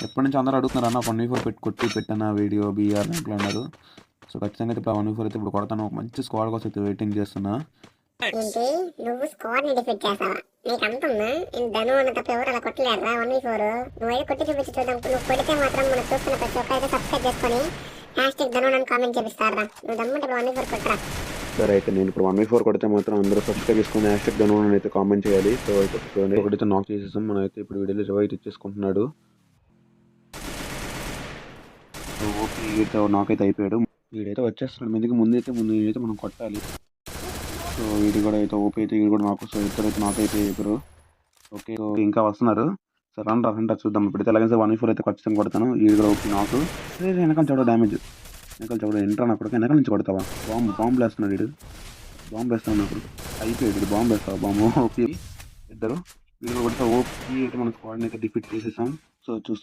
ఎప్పటి నుంచి అందరూ అడుగుతున్నారు అన్న 1v4 కొట్టి పెట్టన్న వీడియో బీఆర్ ర్యాంక్లో అన్నారు. సో ఖచ్చితంగా అయితే ఇప్పుడు 1v4 అయితే ఇప్పుడు కొడతాను. ఒక మంచి స్క్వాడ్ కోసం అయితే వెయిటింగ్ చేస్తున్నా. ఏంటి నువ్వు స్క్వాడ్ ని డిఫీట్ చేస్తావా? నీకు అంతుందా? నేను ధను అన్న తప్ప ఎవరు అలా కొట్టలేరా 1v4? నువ్వైతే కొట్టి చూపించి చూద్దాం. నువ్వు కొడితే మాత్రం మనం చూస్తున్న ప్రతి ఒక్క అయితే సబ్స్క్రైబ్ చేసుకొని #ధను అని కామెంట్ చేపిస్తారా? నువ్వు దమ్ముంటే 1v4 కొట్టరా. సరే అయితే నేను ఇప్పుడు 1v4 కొడితే మాత్రం అందరూ సబ్స్క్రైబ్ చేసుకుని #ధను అని అయితే కామెంట్ చేయాలి. సో ఒకటైతే నాక్ చేసేసాం. మనం అయితే ఇప్పుడు వీడియోలో రివైట్ ఇచ్చేసుకుంటున్నాడు. సో ఓకే వీడితో నాక్ అయితే అయిపోయాడు. వీడైతే వచ్చేస్తున్నాడు మీదకి. ముందు వీడైతే మనం కొట్టాలి. సో వీడి కూడా అయితే ఓపీ అయితే వీడు కూడా నాకు. సో ఇద్దరైతే నాక్ అయితే అయిపోయారు. ఓకే సో ఇంకా వస్తున్నారు. సో రండి చూద్దాం. ఇప్పుడైతే ఎలాగైతే 1v4 అయితే ఖచ్చితంగా కొడతాను. వీడు కూడా ఓపీ నాకు. వెనకాల చూడ డ్యామేజ్. వెనకాల చూడ ఎంట్రా నాకు వెనకాల నుంచి కొడతావా? బాంబు వేస్తున్నాడు వీడు. బాంబు వేస్తాను అప్పుడు అయిపోయాడు వీడు. బాంబు వేస్తావా? బాంబు ఓపీ ఇద్దరు వీళ్ళు కొడితే ఓపీ అయితే మన స్క్వాడ్ని అయితే డిఫీట్ చేసేసాం. సో చూస్తున్నాం.